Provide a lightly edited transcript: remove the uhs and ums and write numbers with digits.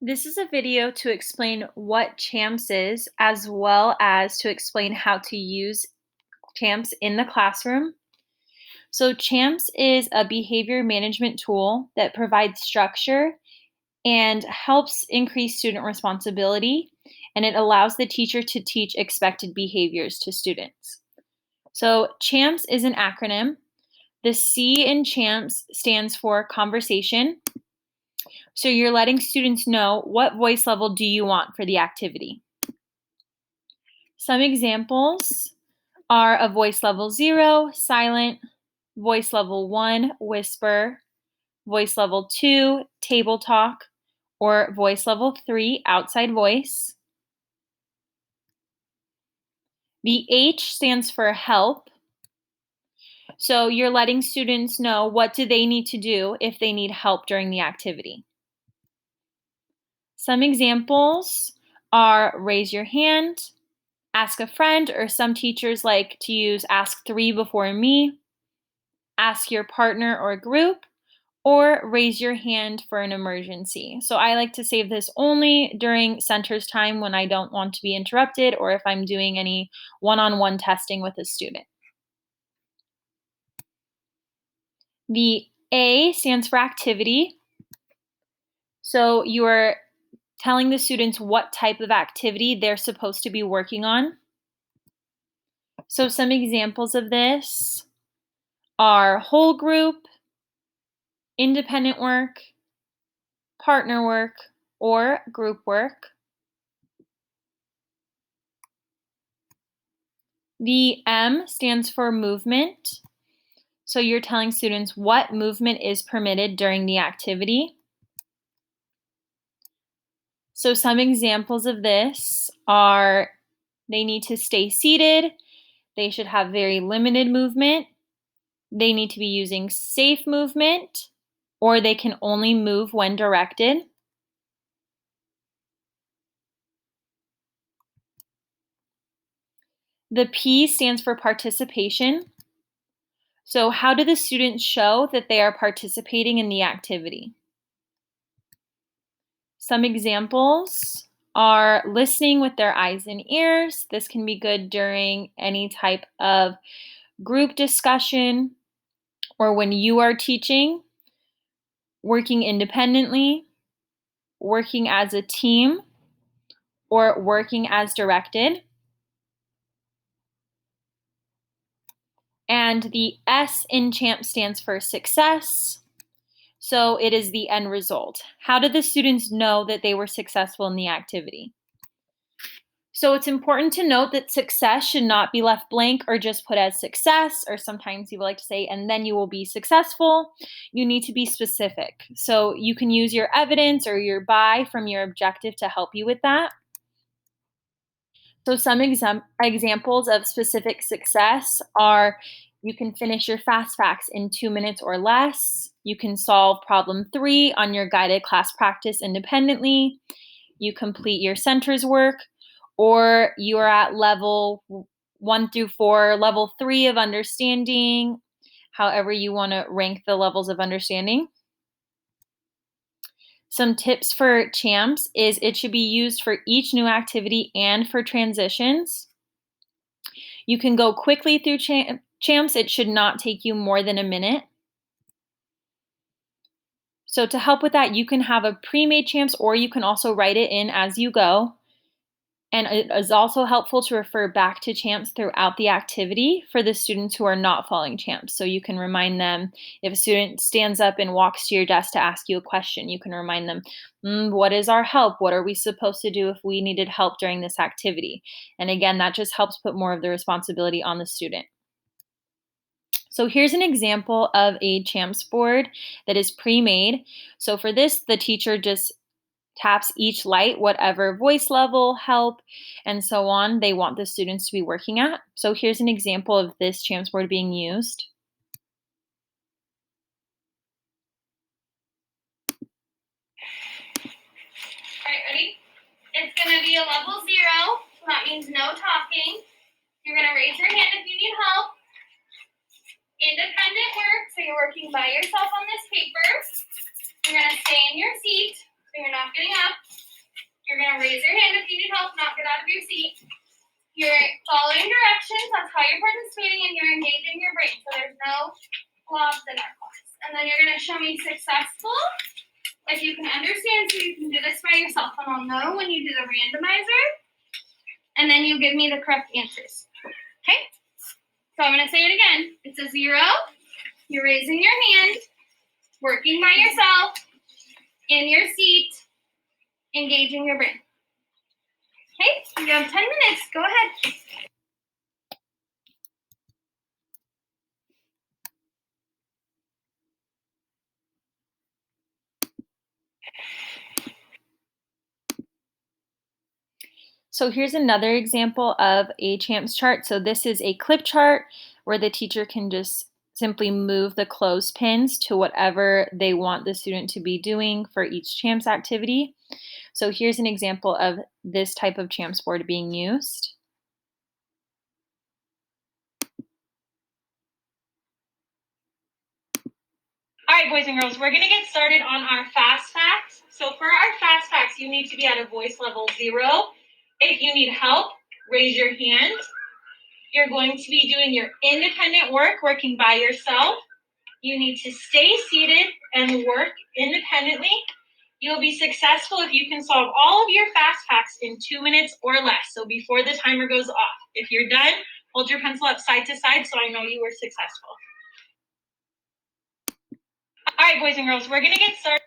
This is a video to explain what CHAMPS is, as well as to explain how to use CHAMPS in the classroom. So CHAMPS is a behavior management tool that provides structure and helps increase student responsibility, and it allows the teacher to teach expected behaviors to students. So CHAMPS is an acronym. The C in CHAMPS stands for conversation. So you're letting students know what voice level do you want for the activity. Some examples are a voice level 0, silent, voice level 1, whisper, voice level 2, table talk, or voice level 3, outside voice. The H stands for help. So you're letting students know what do they need to do if they need help during the activity. Some examples are raise your hand, ask a friend, or some teachers like to use ask 3 before me, ask your partner or group, or raise your hand for an emergency. So I like to save this only during center's time when I don't want to be interrupted or if I'm doing any one-on-one testing with a student. The A stands for activity. So you are telling the students what type of activity they're supposed to be working on. So some examples of this are whole group, independent work, partner work, or group work. The M stands for movement. So you're telling students what movement is permitted during the activity. So some examples of this are they need to stay seated, they should have very limited movement, they need to be using safe movement, or they can only move when directed. The P stands for participation. So how do the students show that they are participating in the activity? Some examples are listening with their eyes and ears. This can be good during any type of group discussion or when you are teaching, working independently, working as a team, or working as directed. And the S in CHAMP stands for success. So it is the end result. How did the students know that they were successful in the activity? So it's important to note that success should not be left blank or just put as success, or sometimes people like to say, and then you will be successful. You need to be specific. So you can use your evidence or your by from your objective to help you with that. So some examples of specific success are you can finish your fast facts in 2 minutes or less. You can solve problem 3 on your guided class practice independently. You complete your centers work, or you are at level 1 through 4, level 3 of understanding, however you want to rank the levels of understanding. Some tips for CHAMPS is it should be used for each new activity and for transitions. You can go quickly through CHAMPS. It should not take you more than a minute. So to help with that, you can have a pre-made CHAMPS or you can also write it in as you go. And it is also helpful to refer back to CHAMPS throughout the activity for the students who are not following CHAMPS. So you can remind them, if a student stands up and walks to your desk to ask you a question, you can remind them, what is our help? What are we supposed to do if we needed help during this activity? And again, that just helps put more of the responsibility on the student. So here's an example of a CHAMPS board that is pre-made. So for this, the teacher just taps each light, whatever voice level, help, and so on they want the students to be working at. So here's an example of this CHAMPS board being used. All right, ready? It's going to be a level 0, so that means no talking. You're going to raise your hand if you need help. Independent work, so you're working by yourself on this paper. You're going to stay in your seat, so you're not getting up. gonna raise your hand if you need help, not get out of your seat. You're following directions, that's how you're participating, and you're engaging your brain. So there's no blobs in our class. And then you're gonna show me successful, if you can understand, so you can do this by yourself. And I'll know when you do the randomizer. And then you give me the correct answers. Okay? So I'm gonna say it again. It's a 0. You're raising your hand, working by yourself, in your seat, engaging your brain. Okay, you have 10 minutes. Go ahead. So here's another example of a CHAMPS chart. So this is a clip chart where the teacher can just simply move the clothespins to whatever they want the student to be doing for each CHAMPS activity. So here's an example of this type of CHAMPS board being used. All right, boys and girls, we're gonna get started on our fast facts. So for our fast facts, you need to be at a voice level 0. If you need help, raise your hand. You're going to be doing your independent work, working by yourself. You need to stay seated and work independently. You'll be successful if you can solve all of your fast facts in 2 minutes or less, so before the timer goes off. If you're done, hold your pencil up side to side so I know you were successful. All right, boys and girls, we're gonna get started.